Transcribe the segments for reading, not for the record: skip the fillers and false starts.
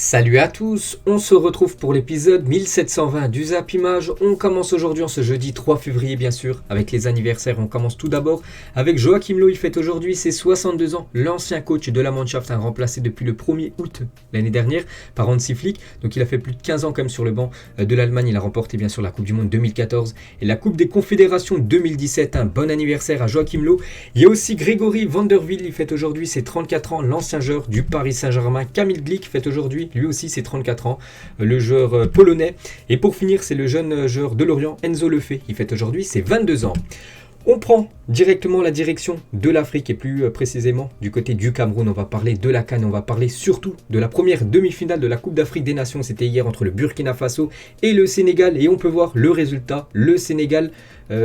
Salut à tous, on se retrouve pour l'épisode 1720 du Zap Image. On commence aujourd'hui en ce jeudi 3 février bien sûr avec les anniversaires. On commence tout d'abord avec Joachim Löw, il fête aujourd'hui ses 62 ans. L'ancien coach de la Mannschaft, remplacé depuis le 1er août l'année dernière par Hansi Flick. Donc il a fait plus de 15 ans quand même sur le banc de l'Allemagne. Il a remporté bien sûr la Coupe du Monde 2014 et la Coupe des Confédérations 2017. Un bon anniversaire à Joachim Löw. Il y a aussi Grégory Van der Wiel, il fête aujourd'hui ses 34 ans. L'ancien joueur du Paris Saint-Germain. Kamil Glik fête aujourd'hui lui aussi c'est 34 ans, le joueur polonais. Et pour finir, c'est le jeune joueur de Lorient, Enzo Lefebvre, il fête aujourd'hui ses 22 ans. On prend directement la direction de l'Afrique et plus précisément du côté du Cameroun. On va parler de la CAN, on va parler surtout de la première demi-finale de la Coupe d'Afrique des Nations. C'était hier entre le Burkina Faso et le Sénégal et on peut voir le résultat. Le Sénégal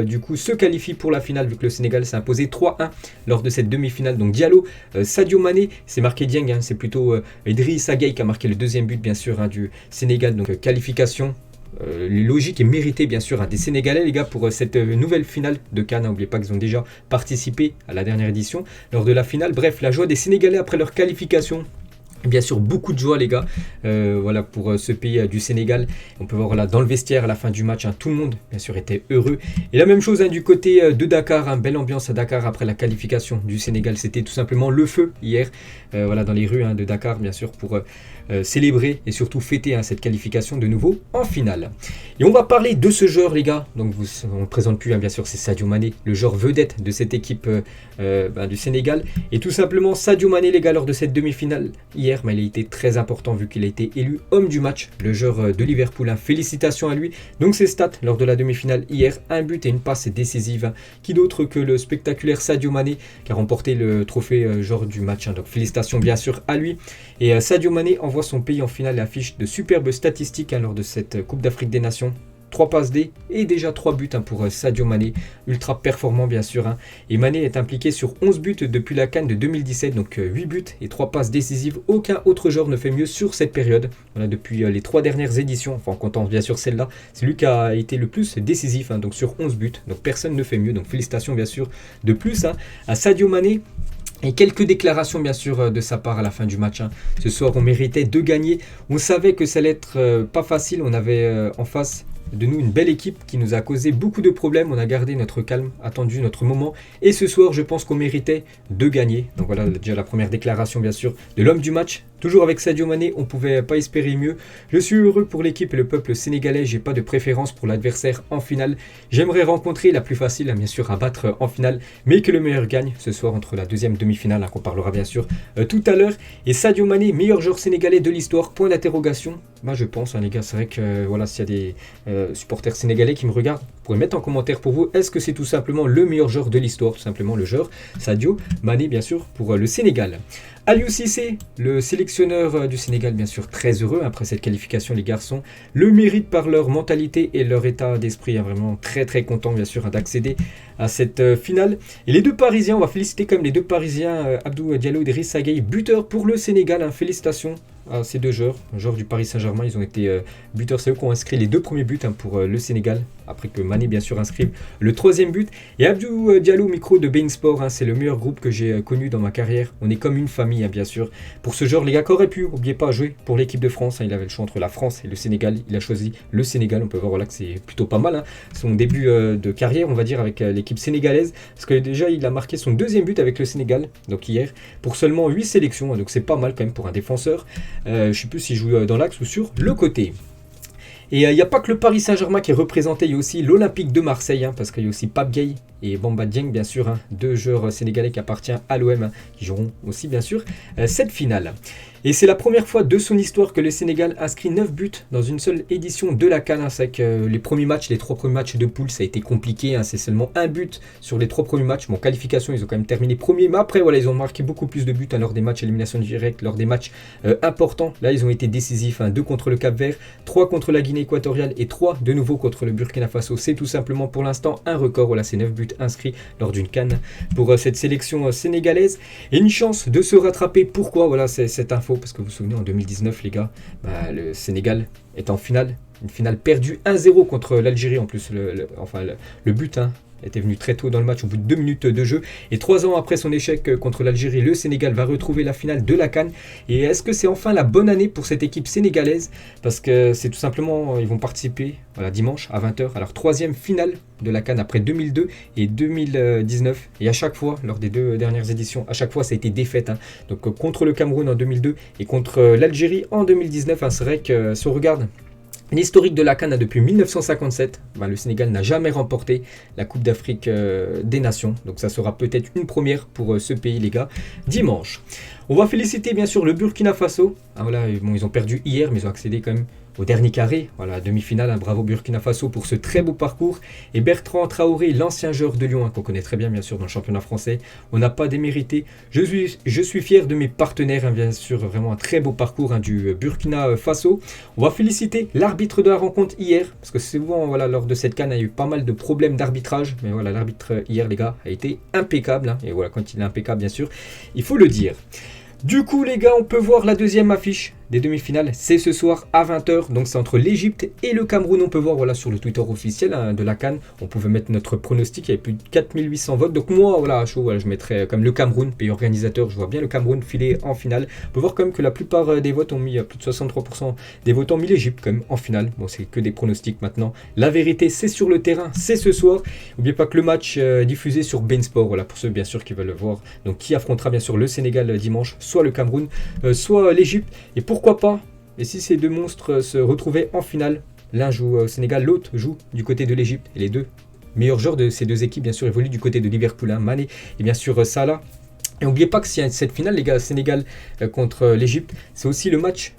du coup se qualifie pour la finale vu que le Sénégal s'est imposé 3-1 lors de cette demi-finale. Donc Diallo, Sadio Mané, c'est marqué Dieng, c'est plutôt Idrissa Gueye qui a marqué le deuxième but bien sûr du Sénégal. Donc qualification logique et méritée bien sûr des Sénégalais les gars pour cette nouvelle finale de CAN. N'oubliez pas qu'ils ont déjà participé à la dernière édition lors de la finale. Bref, la joie des Sénégalais après leur qualification. Bien sûr, beaucoup de joie les gars, voilà pour ce pays du Sénégal. On peut voir là dans le vestiaire à la fin du match, tout le monde bien sûr était heureux. Et la même chose du côté de Dakar, belle ambiance à Dakar après la qualification du Sénégal. C'était tout simplement le feu hier, voilà dans les rues de Dakar bien sûr pour célébrer et surtout fêter cette qualification de nouveau en finale. Et on va parler de ce joueur les gars, donc on ne présente plus bien sûr, c'est Sadio Mané, le joueur vedette de cette équipe du Sénégal. Et tout simplement Sadio Mané les gars lors de cette demi-finale hier, mais il a été très important vu qu'il a été élu homme du match, le joueur de Liverpool. Félicitations à lui. Donc ses stats lors de la demi-finale hier, un but et une passe décisive. Qui d'autre que le spectaculaire Sadio Mané qui a remporté le trophée joueur du match. Donc félicitations bien sûr à lui. Et Sadio Mané envoie son pays en finale et affiche de superbes statistiques lors de cette Coupe d'Afrique des Nations. 3 passes D et déjà 3 buts pour Sadio Mané, ultra performant bien sûr. Et Mané est impliqué sur 11 buts depuis la CAN de 2017, donc 8 buts et 3 passes décisives. Aucun autre joueur ne fait mieux sur cette période. Voilà, depuis les 3 dernières éditions, enfin en comptant bien sûr celle-là, c'est lui qui a été le plus décisif, donc sur 11 buts. Donc personne ne fait mieux, donc félicitations bien sûr de plus à Sadio Mané. Et quelques déclarations bien sûr de sa part à la fin du match. Ce soir on méritait de gagner, on savait que ça allait être pas facile, on avait en face de nous une belle équipe qui nous a causé beaucoup de problèmes. On a gardé notre calme, attendu notre moment. Et ce soir, je pense qu'on méritait de gagner. Donc voilà déjà la première déclaration bien sûr de l'homme du match. Toujours avec Sadio Mané, on ne pouvait pas espérer mieux. Je suis heureux pour l'équipe et le peuple sénégalais. J'ai pas de préférence pour l'adversaire en finale. J'aimerais rencontrer la plus facile bien sûr à battre en finale. Mais que le meilleur gagne ce soir entre la deuxième demi-finale qu'on parlera bien sûr tout à l'heure. Et Sadio Mané, meilleur joueur sénégalais de l'histoire. Point d'interrogation. Moi je pense les gars, c'est vrai que voilà s'il y a des supporters sénégalais qui me regardent, vous pourrez mettre en commentaire pour vous, est-ce que c'est tout simplement le meilleur joueur de l'histoire, tout simplement le joueur Sadio Mané bien sûr pour le Sénégal. Aliou Cissé, le sélectionneur du Sénégal bien sûr très heureux après cette qualification les garçons, le mérite par leur mentalité et leur état d'esprit, vraiment très très content bien sûr d'accéder à cette finale. Et les deux Parisiens, on va féliciter quand même les deux Parisiens, Abdou Diallo et Idrissa Gueye, buteurs pour le Sénégal, félicitations à ces deux joueurs du Paris Saint-Germain, ils ont été buteurs, c'est eux qui ont inscrit les deux premiers buts pour le Sénégal, après que Mané bien sûr inscrive le troisième but. Et Abdou Diallo, micro de Bein Sport, c'est le meilleur groupe que j'ai connu dans ma carrière, on est comme une famille bien sûr. Pour ce joueur les gars qui aurait pu, n'oubliez pas, jouer pour l'équipe de France, il avait le choix entre la France et le Sénégal, il a choisi le Sénégal, on peut voir là que c'est plutôt pas mal, son début de carrière on va dire avec l'équipe sénégalaise, parce que déjà il a marqué son deuxième but avec le Sénégal, donc hier, pour seulement 8 sélections, donc c'est pas mal quand même pour un défenseur. Je ne sais plus s'il joue dans l'axe ou sur le côté. Et il n'y a pas que le Paris Saint-Germain qui est représenté, il y a aussi l'Olympique de Marseille, parce qu'il y a aussi Pape Gueye et Bamba Dieng bien sûr, deux joueurs sénégalais qui appartiennent à l'OM, qui joueront aussi bien sûr cette finale. Et c'est la première fois de son histoire que le Sénégal inscrit 9 buts dans une seule édition de la CAN. C'est vrai que les trois premiers matchs de poule, ça a été compliqué. C'est seulement un but sur les 3 premiers matchs. Bon, qualification, ils ont quand même terminé premier. Mais après, voilà, ils ont marqué beaucoup plus de buts lors des matchs élimination directe, lors des matchs importants. Là, ils ont été décisifs. 2 contre le Cap-Vert, 3 contre la Guinée équatoriale et 3 de nouveau contre le Burkina Faso. C'est tout simplement pour l'instant un record. Voilà, c'est 9 buts inscrits lors d'une CAN pour cette sélection sénégalaise. Et une chance de se rattraper. Pourquoi? Voilà, c'est cette info. Parce que vous vous souvenez, en 2019, les gars, le Sénégal est en finale. Une finale perdue 1-0 contre l'Algérie. En plus, le but était venu très tôt dans le match au bout de 2 minutes de jeu. Et 3 ans après son échec contre l'Algérie, le Sénégal va retrouver la finale de la CAN. Et est-ce que c'est enfin la bonne année pour cette équipe sénégalaise? Parce que c'est tout simplement, ils vont participer dimanche à 20h à leur 3e finale de la CAN après 2002 et 2019. Et à chaque fois, lors des 2 dernières éditions, à chaque fois ça a été défaite. Donc contre le Cameroun en 2002 et contre l'Algérie en 2019. C'est vrai que si on regarde l'historique de la CAN depuis 1957, le Sénégal n'a jamais remporté la Coupe d'Afrique des Nations. Donc ça sera peut-être une première pour ce pays, les gars, dimanche. On va féliciter bien sûr le Burkina Faso. Ils ont perdu hier, mais ils ont accédé quand même au dernier carré, demi-finale. Bravo Burkina Faso pour ce très beau parcours. Et Bertrand Traoré, l'ancien joueur de Lyon, qu'on connaît très bien sûr dans le championnat français, on n'a pas démérité. Je suis fier de mes partenaires, bien sûr, vraiment un très beau parcours du Burkina Faso. On va féliciter l'arbitre de la rencontre hier, parce que souvent lors de cette CAN, il y a eu pas mal de problèmes d'arbitrage, mais l'arbitre hier, les gars, a été impeccable. Et quand il est impeccable, bien sûr, il faut le dire. Du coup, les gars, on peut voir la deuxième affiche des demi-finales. C'est ce soir à 20h. Donc, c'est entre l'Égypte et le Cameroun. On peut voir sur le Twitter officiel de la CAN. On pouvait mettre notre pronostic. Il y avait plus de 4800 votes. Donc, moi, à chaud, je mettrais comme le Cameroun, pays organisateur. Je vois bien le Cameroun filer en finale. On peut voir quand même que la plupart des votes ont mis, plus de 63% des votes ont mis l'Égypte quand même en finale. Bon, c'est que des pronostics maintenant. La vérité, c'est sur le terrain. C'est ce soir. N'oubliez pas que le match est diffusé sur Bein Sport. Pour ceux, bien sûr, qui veulent le voir. Donc, qui affrontera, bien sûr, le Sénégal dimanche, soit le Cameroun, soit l'Égypte. Et pourquoi pas, et si ces deux monstres se retrouvaient en finale, l'un joue au Sénégal, l'autre joue du côté de l'Égypte, et les deux meilleurs joueurs de ces deux équipes, bien sûr, évoluent du côté de Liverpool, Mané et bien sûr Salah. Et n'oubliez pas que s'il y a cette finale, les gars, Sénégal contre l'Égypte, c'est aussi le match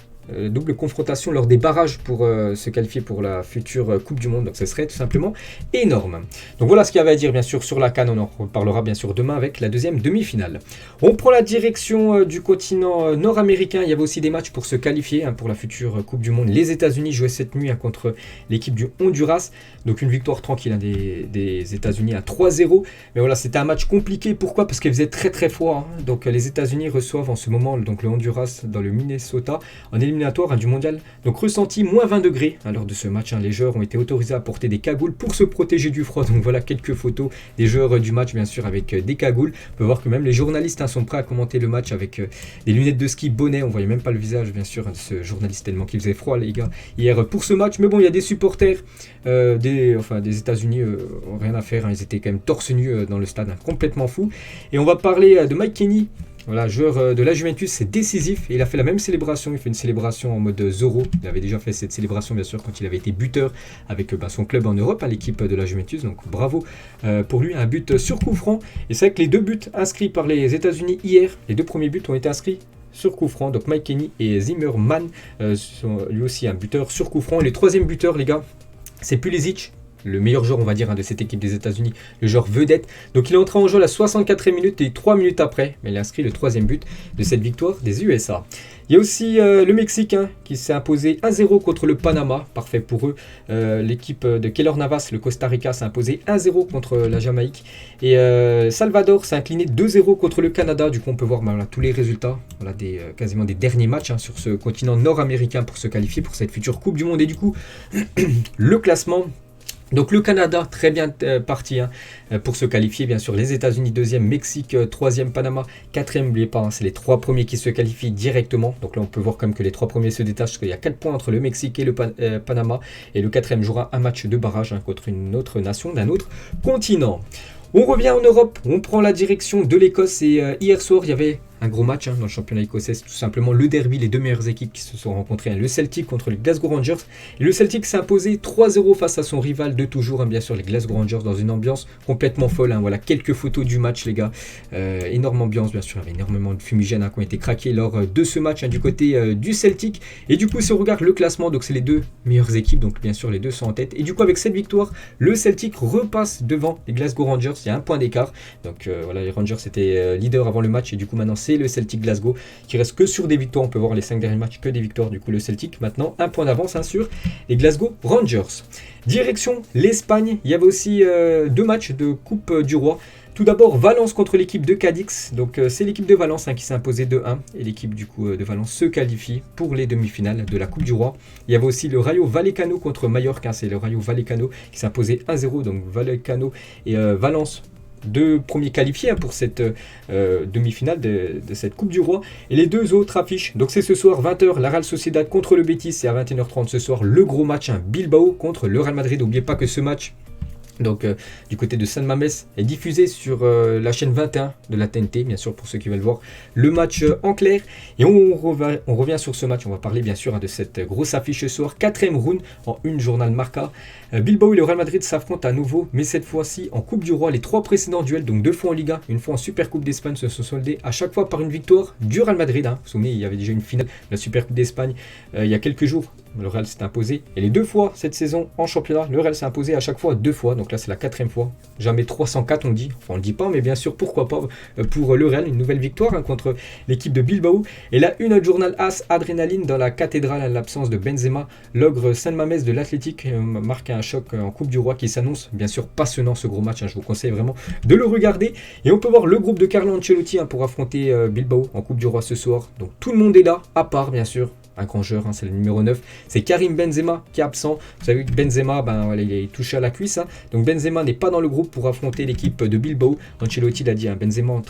double confrontation lors des barrages pour se qualifier pour la future Coupe du Monde. Donc ce serait tout simplement énorme. Donc voilà ce qu'il y avait à dire bien sûr sur la CAN. On en reparlera bien sûr demain avec la deuxième demi-finale. On prend la direction du continent nord-américain. Il y avait aussi des matchs pour se qualifier pour la future Coupe du Monde. Les États-Unis jouaient cette nuit contre l'équipe du Honduras. Donc une victoire tranquille des États-Unis à 3-0. Mais c'était un match compliqué. Pourquoi? Parce qu'il faisait très très froid. Donc les États-Unis reçoivent en ce moment donc le Honduras dans le Minnesota en éliminatoire du mondial. Donc ressenti moins 20 degrés lors de ce match. Les joueurs ont été autorisés à porter des cagoules pour se protéger du froid. Donc voilà quelques photos des joueurs du match bien sûr avec des cagoules. On peut voir que même les journalistes sont prêts à commenter le match avec des lunettes de ski, bonnet. On voyait même pas le visage bien sûr de ce journaliste tellement qu'il faisait froid les gars hier pour ce match. Mais bon, il y a des supporters des États-Unis ont rien à faire. Ils étaient quand même torse nu dans le stade, complètement fou. Et on va parler de Mike Kenny. Joueur de la Juventus, c'est décisif. Et il a fait la même célébration. Il fait une célébration en mode Zorro. Il avait déjà fait cette célébration, bien sûr, quand il avait été buteur avec son club en Europe, l'équipe de la Juventus. Donc bravo pour lui. Un but sur coup franc. Et c'est vrai que les 2 buts inscrits par les États-Unis hier, les 2 premiers buts ont été inscrits sur coup franc. Donc Mike Kenny et Zimmerman sont lui aussi un buteur sur coup franc. Et le 3e buteur, les gars, c'est Pulisic, le meilleur joueur, on va dire, de cette équipe des États-Unis, le joueur vedette. Donc il est entré en jeu à la 64e minute et 3 minutes après, mais il a inscrit le 3e but de cette victoire des USA. Il y a aussi le Mexique qui s'est imposé 1-0 contre le Panama, parfait pour eux. L'équipe de Keylor Navas, le Costa Rica, s'est imposé 1-0 contre la Jamaïque. Et Salvador s'est incliné 2-0 contre le Canada. Du coup, on peut voir tous les résultats quasiment des derniers matchs sur ce continent nord-américain pour se qualifier pour cette future Coupe du Monde. Et du coup, le classement. Donc le Canada, très bien parti pour se qualifier, bien sûr. Les États-Unis 2e, Mexique 3e, Panama 4e. N'oubliez pas, c'est les 3 premiers qui se qualifient directement. Donc là, on peut voir comme que les 3 premiers se détachent, parce qu'il y a 4 points entre le Mexique et le Panama. Et le 4e jouera un match de barrage contre une autre nation d'un autre continent. On revient en Europe, on prend la direction de l'Écosse et hier soir, il y avait un gros match dans le championnat écossais, c'est tout simplement le derby, les 2 meilleures équipes qui se sont rencontrées, le Celtic contre les Glasgow Rangers. Et le Celtic s'est imposé 3-0 face à son rival de toujours, bien sûr les Glasgow Rangers dans une ambiance complètement folle. Voilà quelques photos du match les gars, énorme ambiance bien sûr, il y avait énormément de fumigènes qui ont été craqués lors de ce match du côté du Celtic. Et du coup si on regarde le classement, donc c'est les 2 meilleures équipes, donc bien sûr les 2 sont en tête. Et du coup avec cette victoire, le Celtic repasse devant les Glasgow Rangers, il y a un point d'écart. Donc les Rangers étaient leaders avant le match et du coup maintenant c'est le Celtic Glasgow qui reste que sur des victoires. On peut voir les 5 derniers matchs que des victoires. Du coup le Celtic maintenant un point d'avance sur les Glasgow Rangers. Direction l'Espagne, il y avait aussi 2 matchs de Coupe du Roi. Tout d'abord, Valence contre l'équipe de Cadix. Donc c'est l'équipe de Valence qui s'est imposée 2-1 et l'équipe du coup de Valence se qualifie pour les demi-finales de la Coupe du Roi. Il y avait aussi le Rayo Vallecano contre Mallorca, c'est le Rayo Vallecano qui s'est imposé 1-0. Donc Vallecano et Valence, deux premiers qualifiés pour cette demi-finale de cette Coupe du Roi. Et les deux autres affiches, donc c'est ce soir 20h la Real Sociedad contre le Betis et à 21h30 ce soir le gros match Bilbao contre le Real Madrid. N'oubliez pas que ce match donc du côté de San Mamés est diffusé sur la chaîne 21 de la TNT, bien sûr pour ceux qui veulent voir le match en clair. Et on revient sur ce match, on va parler bien sûr de cette grosse affiche ce soir, 4ème round en une journal Marca. Bilbao et le Real Madrid s'affrontent à nouveau, mais cette fois-ci en Coupe du Roi. Les 3 précédents duels, donc 2 fois en Liga, une fois en Super Coupe d'Espagne, se sont soldés à chaque fois par une victoire du Real Madrid. Vous vous souvenez, il y avait déjà une finale de la Super Coupe d'Espagne il y a quelques jours. Le Real s'est imposé. Et les 2 fois cette saison en championnat, le Real s'est imposé à chaque fois 2 fois. Donc là, c'est la 4ème fois. Jamais 304, on dit. Enfin, on ne le dit pas, mais bien sûr, pourquoi pas pour le Real. Une nouvelle victoire contre l'équipe de Bilbao. Et là, une journal As, adrénaline dans la cathédrale à l'absence de Benzema. L'ogre San Mamés de l'Athletic marque un choc en Coupe du Roi qui s'annonce bien sûr passionnant ce gros match. Je vous conseille vraiment de le regarder. Et on peut voir le groupe de Carlo Ancelotti pour affronter Bilbao en Coupe du Roi ce soir. Donc tout le monde est là, à part bien sûr un grand joueur, c'est le numéro 9, c'est Karim Benzema qui est absent. Vous savez que Benzema, il est touché à la cuisse, donc Benzema n'est pas dans le groupe pour affronter l'équipe de Bilbao. Ancelotti l'a dit, Benzema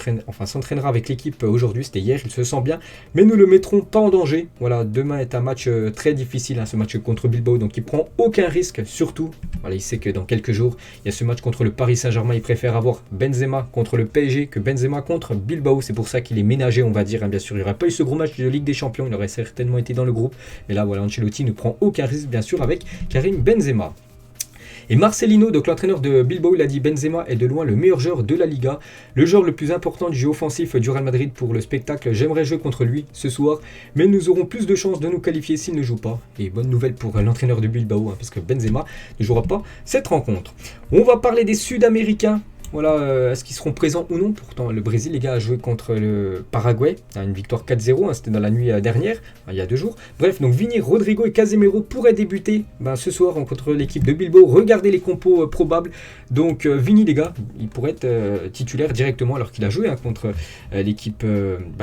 s'entraînera avec l'équipe aujourd'hui, c'était hier, il se sent bien, mais nous le mettrons pas en danger. Voilà, demain est un match très difficile, ce match contre Bilbao, donc il prend aucun risque, surtout, il sait que dans quelques jours, il y a ce match contre le Paris Saint-Germain, il préfère avoir Benzema contre le PSG que Benzema contre Bilbao, c'est pour ça qu'il est ménagé, on va dire, bien sûr, il n'y aurait pas eu ce gros match de Ligue des Champions, il aurait certainement été dans le groupe. Mais là, voilà, Ancelotti ne prend aucun risque, bien sûr, avec Karim Benzema. Et Marcelino, donc l'entraîneur de Bilbao, il a dit Benzema est de loin le meilleur joueur de la Liga, le joueur le plus important du jeu offensif du Real Madrid pour le spectacle. J'aimerais jouer contre lui ce soir, mais nous aurons plus de chances de nous qualifier s'il ne joue pas. Et bonne nouvelle pour l'entraîneur de Bilbao, parce que Benzema ne jouera pas cette rencontre. On va parler des Sud-Américains. Voilà, est-ce qu'ils seront présents ou non? Pourtant, le Brésil, les gars, a joué contre le Paraguay. Une victoire 4-0, c'était dans la nuit dernière, il y a 2 jours. Bref, donc Vini, Rodrigo et Casemiro pourraient débuter ce soir contre l'équipe de Bilbao. Regardez les compos probables. Donc Vini, les gars, il pourrait être titulaire directement alors qu'il a joué contre l'équipe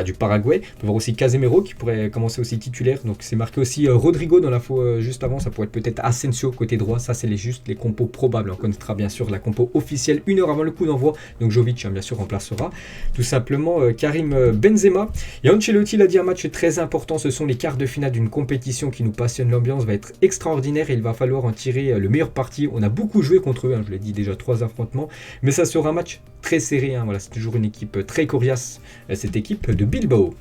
du Paraguay. On peut voir aussi Casemiro qui pourrait commencer aussi titulaire. Donc c'est marqué aussi Rodrigo dans l'info juste avant. Ça pourrait être peut-être Asensio côté droit. Ça, c'est juste les compos probables. On connaîtra bien sûr la compo officielle 1 heure avant le coup d'envoi. Donc Jovic bien sûr remplacera tout simplement Karim Benzema. Et Ancelotti l'a dit, un match très important, ce sont les quarts de finale d'une compétition qui nous passionne. L'ambiance va être extraordinaire et il va falloir en tirer le meilleur parti. On a beaucoup joué contre eux, je l'ai dit déjà, 3 affrontements, mais ça sera un match très serré, voilà, c'est toujours une équipe très coriace, cette équipe de Bilbao.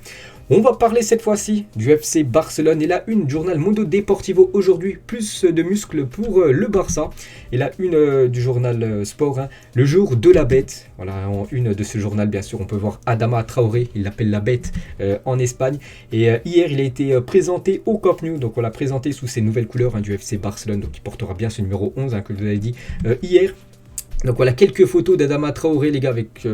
On va parler cette fois-ci du FC Barcelone et la une du journal Mundo Deportivo aujourd'hui, plus de muscles pour le Barça. Et la une du journal Sport, le jour de la bête. Voilà, en une de ce journal, bien sûr, on peut voir Adama Traoré, il l'appelle la bête en Espagne. Et hier, il a été présenté au Camp Nou, donc on l'a présenté sous ses nouvelles couleurs du FC Barcelone, donc il portera bien ce numéro 11 que je vous avais dit hier. Donc voilà quelques photos d'Adama Traoré, les gars, avec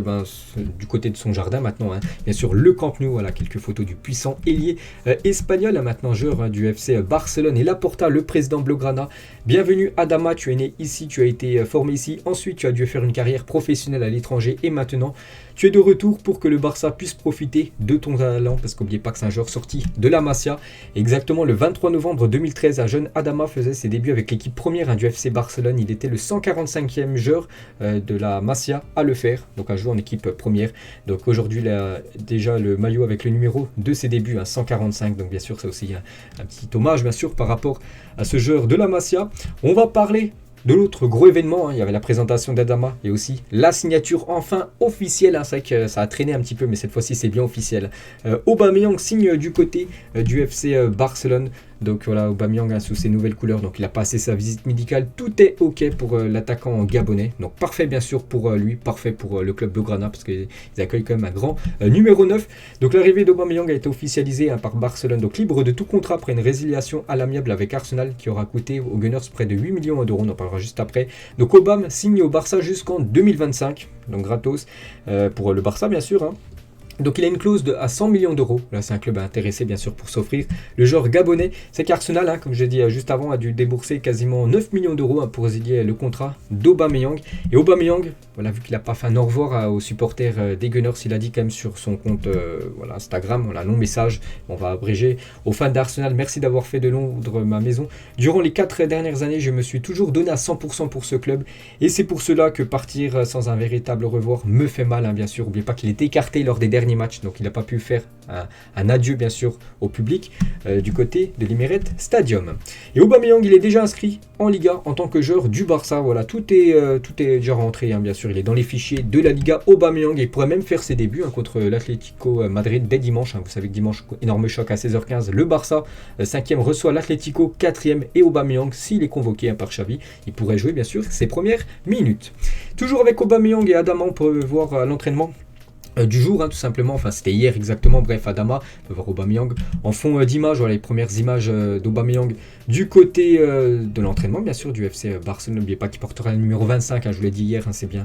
du côté de son jardin maintenant. Bien sûr, le Camp Nou, voilà quelques photos du puissant ailier espagnol, maintenant joueur du FC Barcelone. Et Laporta, le président Blaugrana. Bienvenue Adama, tu es né ici, tu as été formé ici. Ensuite, tu as dû faire une carrière professionnelle à l'étranger et maintenant, tu es de retour pour que le Barça puisse profiter de ton talent, parce qu'oubliez pas que c'est un joueur sorti de la Masia. Exactement le 23 novembre 2013, un jeune Adama faisait ses débuts avec l'équipe première du FC Barcelone. Il était le 145e joueur de la Masia à le faire, donc à jouer en équipe première. Donc aujourd'hui, il a déjà le maillot avec le numéro de ses débuts, 145. Donc bien sûr, c'est aussi un petit hommage, bien sûr, par rapport à ce joueur de la Masia. On va parler de l'autre gros événement, il y avait la présentation d'Adama et aussi la signature enfin officielle. C'est vrai que ça a traîné un petit peu, mais cette fois-ci c'est bien officiel. Aubameyang signe du côté du FC Barcelone. Donc voilà, Aubameyang sous ses nouvelles couleurs, donc il a passé sa visite médicale, tout est ok pour l'attaquant gabonais, donc parfait bien sûr pour lui, parfait pour le club Blaugrana, parce qu'ils accueillent quand même un grand numéro 9. Donc l'arrivée d'Aubameyang a été officialisée par Barcelone, donc libre de tout contrat après une résiliation à l'amiable avec Arsenal qui aura coûté aux Gunners près de 8 millions d'euros, on en parlera juste après. Donc Aubame signe au Barça jusqu'en 2025, donc gratos pour le Barça bien sûr. Donc il a une clause à 100 millions d'euros. Là, c'est un club intéressé bien sûr pour s'offrir. Le joueur gabonais, c'est qu'Arsenal, comme je l'ai dit juste avant, a dû débourser quasiment 9 millions d'euros pour résilier le contrat d'Aubameyang. Et Aubameyang, voilà, vu qu'il n'a pas fait un au revoir aux supporters des Gunners, il a dit quand même sur son compte Instagram, un long message, on va abréger, aux fans d'Arsenal, merci d'avoir fait de Londres ma maison. Durant les 4 dernières années, je me suis toujours donné à 100% pour ce club. Et c'est pour cela que partir sans un véritable revoir me fait mal, bien sûr. N'oubliez pas qu'il est écarté lors des derniers matchs, donc il n'a pas pu faire un adieu bien sûr au public du côté de l'Emirates Stadium. Et Aubameyang, il est déjà inscrit en Liga en tant que joueur du Barça. Voilà, tout est déjà rentré, bien sûr. Il est dans les fichiers de la Liga. Aubameyang, il pourrait même faire ses débuts contre l'Atlético Madrid dès dimanche. Vous savez que dimanche, énorme choc à 16h15. Le Barça, 5e, reçoit l'Atlético, 4e. Et Aubameyang, s'il est convoqué par Xavi, il pourrait jouer bien sûr ses premières minutes. Toujours avec Aubameyang et Adama, on peut voir l'entraînement du jour, tout simplement, enfin c'était hier exactement, bref, Adama, on peut voir Aubameyang en fond d'image, voilà les premières images d'Aubameyang du côté de l'entraînement, bien sûr, du FC Barcelone. N'oubliez pas qu'il portera le numéro 25, je vous l'ai dit hier, c'est bien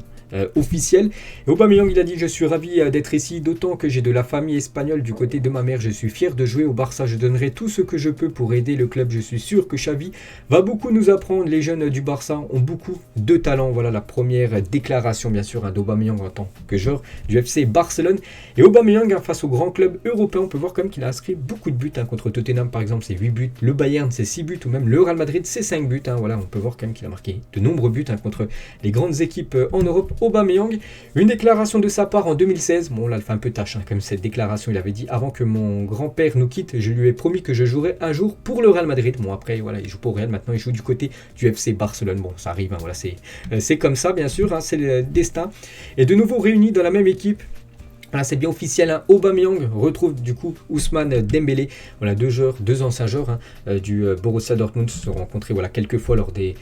officiel. Et Aubameyang, il a dit: je suis ravi d'être ici, d'autant que j'ai de la famille espagnole du côté de ma mère, je suis fier de jouer au Barça, je donnerai tout ce que je peux pour aider le club, je suis sûr que Xavi va beaucoup nous apprendre, les jeunes du Barça ont beaucoup de talent. Voilà la première déclaration, bien sûr, d'Aubameyang en tant que joueur du FC Barcelone. Et Aubameyang, face aux grands clubs européens, on peut voir quand même qu'il a inscrit beaucoup de buts, contre Tottenham par exemple, c'est 8 buts, le Bayern c'est 6 buts, ou même le Real Madrid c'est 5 buts, voilà, on peut voir quand même qu'il a marqué de nombreux buts contre les grandes équipes en Europe. Aubameyang, une déclaration de sa part en 2016, bon là elle fait un peu tâche, comme cette déclaration, il avait dit: avant que mon grand-père nous quitte, je lui ai promis que je jouerais un jour pour le Real Madrid. Bon après voilà, il joue pour le Real, maintenant il joue du côté du FC Barcelone, bon ça arrive, voilà, c'est comme ça bien sûr, c'est le destin. Et de nouveau réunis dans la même équipe. Voilà, c'est bien officiel, Aubameyang retrouve du coup Ousmane Dembélé. Voilà, deux anciens joueurs du Borussia Dortmund se sont rencontrés quelques fois lors des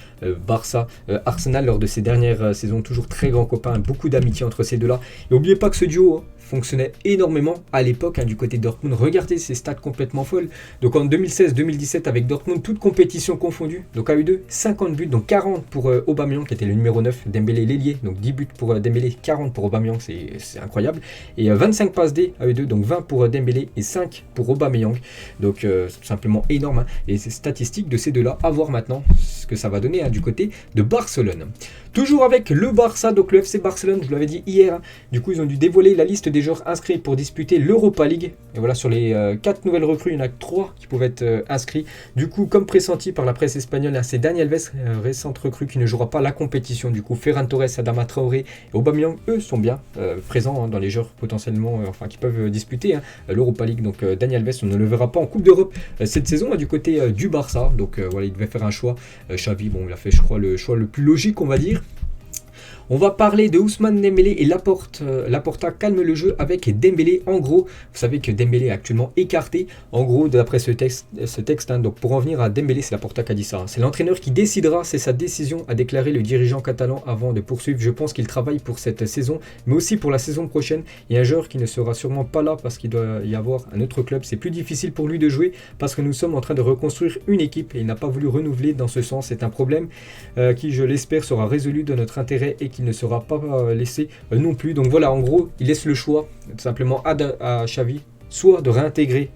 Barça Arsenal lors de ces dernières saisons. Toujours très grands copains, beaucoup d'amitié entre ces deux-là. Et n'oubliez pas que ce duo fonctionnait énormément à l'époque du côté de Dortmund. Regardez ces stats complètement folles. Donc en 2016-2017 avec Dortmund, toute compétition confondue. Donc à eux deux, 50 buts, donc 40 pour Aubameyang qui était le numéro 9, Dembélé l'ailier. Donc 10 buts pour Dembélé, 40 pour Aubameyang, c'est incroyable. Et 25 passes D à eux deux, donc 20 pour Dembélé et 5 pour Aubameyang. Donc c'est tout simplement énorme. Et ces statistiques de ces deux-là, à voir maintenant ce que ça va donner du côté de Barcelone. Toujours avec le Barça, donc le FC Barcelone, je vous l'avais dit hier, du coup ils ont dû dévoiler la liste des joueurs inscrits pour disputer l'Europa League. Et voilà, sur les 4 nouvelles recrues, il y en a que 3 qui pouvaient être inscrits. Du coup, comme pressenti par la presse espagnole, c'est Dani Alves, récente recrue, qui ne jouera pas la compétition. Du coup, Ferran Torres, Adama Traoré et Aubameyang, eux, sont bien présents dans les joueurs potentiellement, qui peuvent disputer l'Europa League. Donc Dani Alves, on ne le verra pas en Coupe d'Europe cette saison du côté du Barça. Donc voilà, il devait faire un choix. Xavi, bon, il a fait, je crois, le choix le plus logique, on va dire. On va parler de Ousmane Dembélé et Laporta calme le jeu avec Dembélé. En gros, vous savez que Dembélé est actuellement écarté. En gros, d'après ce texte, donc pour en venir à Dembélé, c'est Laporta qui a dit ça. C'est l'entraîneur qui décidera, c'est sa décision, a déclaré le dirigeant catalan avant de poursuivre. Je pense qu'il travaille pour cette saison, mais aussi pour la saison prochaine. Il y a un joueur qui ne sera sûrement pas là parce qu'il doit y avoir un autre club. C'est plus difficile pour lui de jouer parce que nous sommes en train de reconstruire une équipe et il n'a pas voulu renouveler dans ce sens. C'est un problème qui, je l'espère, sera résolu de notre intérêt et qui ne sera pas laissé non plus. Donc voilà, en gros, il laisse le choix tout simplement à Xavi, soit de réintégrer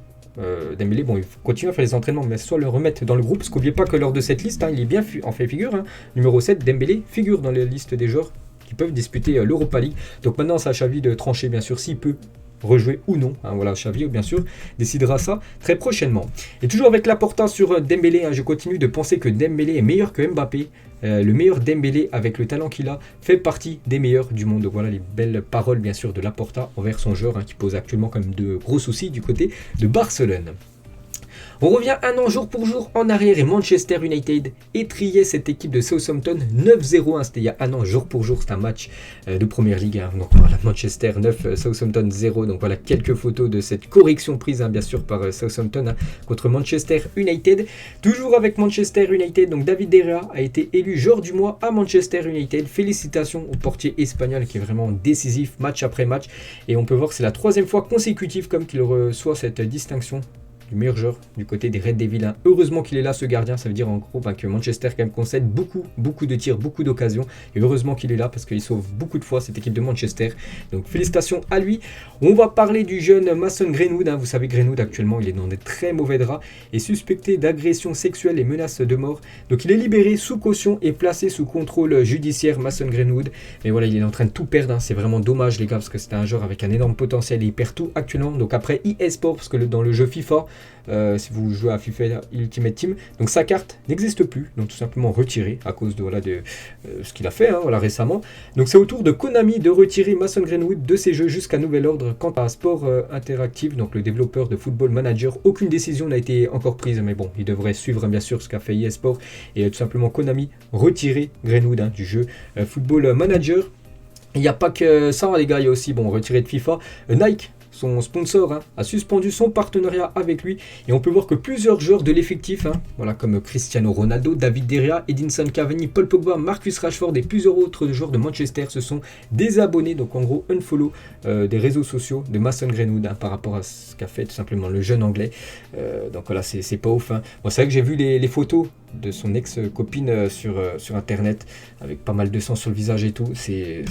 Dembélé, bon, il continue à faire les entraînements, mais soit le remettre dans le groupe, parce qu'oubliez pas que lors de cette liste, il est bien en fait figure, numéro 7, Dembélé figure dans la liste des joueurs qui peuvent disputer l'Europa League. Donc maintenant, c'est à Xavi de trancher, bien sûr, s'il peut rejouer ou non. Voilà, Xavi, bien sûr, décidera ça très prochainement. Et toujours avec Laporta sur Dembélé, je continue de penser que Dembélé est meilleur que Mbappé. Le meilleur Dembélé, avec le talent qu'il a, fait partie des meilleurs du monde. Donc voilà les belles paroles, bien sûr, de Laporta envers son joueur, qui pose actuellement quand même de gros soucis du côté de Barcelone. On revient un an jour pour jour en arrière et Manchester United étriait cette équipe de Southampton 9-0. C'était il y a un an jour pour jour, c'est un match de Première Ligue. Donc voilà, Manchester 9, Southampton 0. Donc voilà quelques photos de cette correction prise bien sûr par Southampton contre Manchester United. Toujours avec Manchester United, donc David De Gea a été élu joueur du mois à Manchester United. Félicitations au portier espagnol qui est vraiment décisif match après match. Et on peut voir que c'est la 3e fois consécutive comme qu'il reçoit cette distinction du meilleur joueur du côté des Red Devils. Hein. Heureusement qu'il est là, ce gardien. Ça veut dire en gros que Manchester quand même concède beaucoup de tirs, beaucoup d'occasions. Et heureusement qu'il est là parce qu'il sauve beaucoup de fois cette équipe de Manchester. Donc félicitations à lui. On va parler du jeune Mason Greenwood. Hein. Vous savez, Greenwood actuellement, il est dans des très mauvais draps et suspecté d'agression sexuelle et menaces de mort. Donc il est libéré sous caution et placé sous contrôle judiciaire, Mason Greenwood. Mais voilà, il est en train de tout perdre. Hein. C'est vraiment dommage, les gars, parce que c'était un joueur avec un énorme potentiel et il perd tout actuellement. Donc après EA Sports, parce que dans le jeu FIFA, si vous jouez à FIFA Ultimate Team, donc sa carte n'existe plus, donc tout simplement retirée à cause de, ce qu'il a fait récemment. Donc c'est au tour de Konami de retirer Mason Greenwood de ses jeux jusqu'à nouvel ordre. Quant à Sport Interactive, donc le développeur de Football Manager, aucune décision n'a été encore prise, mais bon, il devrait suivre bien sûr ce qu'a fait EA Sports et tout simplement Konami retirer Greenwood du jeu Football Manager. Il n'y a pas que ça, les gars, il y a aussi, retiré de FIFA, Nike. Son sponsor a suspendu son partenariat avec lui et on peut voir que plusieurs joueurs de l'effectif, comme Cristiano Ronaldo, David De Gea, Edinson Cavani, Paul Pogba, Marcus Rashford et plusieurs autres joueurs de Manchester se sont désabonnés, donc en gros unfollow des réseaux sociaux de Mason Greenwood par rapport à ce qu'a fait tout simplement le jeune anglais. Donc voilà, c'est pas ouf. Bon, c'est vrai que j'ai vu les photos de son ex-copine sur internet avec pas mal de sang sur le visage et tout. C'est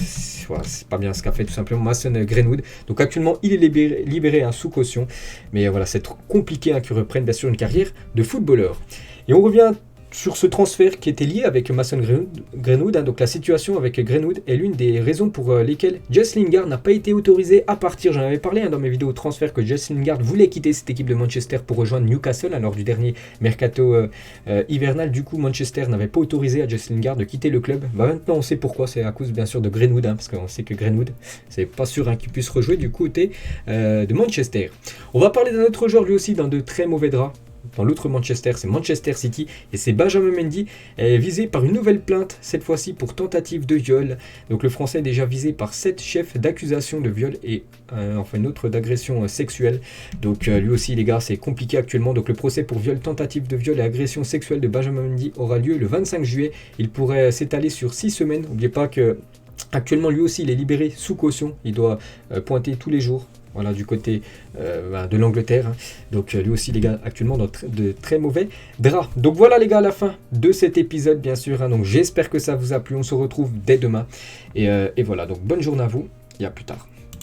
pas bien ce qu'a fait tout simplement Mason Greenwood. Donc actuellement il est libéré sous caution, mais voilà, c'est trop compliqué qu'il reprenne bien sûr une carrière de footballeur. Et on revient sur ce transfert qui était lié avec Mason Greenwood. Donc la situation avec Greenwood est l'une des raisons pour lesquelles Jess Lingard n'a pas été autorisé à partir. J'en avais parlé dans mes vidéos transfert que Jess Lingard voulait quitter cette équipe de Manchester pour rejoindre Newcastle lors du dernier mercato hivernal. Du coup, Manchester n'avait pas autorisé à Jess Lingard de quitter le club. Maintenant, on sait pourquoi. C'est à cause bien sûr de Greenwood, parce qu'on sait que Greenwood, c'est pas sûr qu'il puisse rejouer du côté de Manchester. On va parler d'un autre joueur lui aussi dans de très mauvais draps. Dans l'autre Manchester, c'est Manchester City et c'est Benjamin Mendy visé par une nouvelle plainte, cette fois-ci pour tentative de viol. Donc le Français est déjà visé par 7 chefs d'accusation de viol et une autre d'agression sexuelle. Donc lui aussi, les gars, c'est compliqué actuellement. Donc le procès pour viol, tentative de viol et agression sexuelle de Benjamin Mendy aura lieu le 25 juillet. Il pourrait s'étaler sur 6 semaines. N'oubliez pas que actuellement lui aussi il est libéré sous caution. Il doit pointer tous les jours. Voilà, du côté de l'Angleterre. Donc lui aussi, les gars, actuellement dans de très mauvais draps. Donc voilà, les gars, à la fin de cet épisode, bien sûr. Donc j'espère que ça vous a plu. On se retrouve dès demain. Et voilà, donc bonne journée à vous et à plus tard.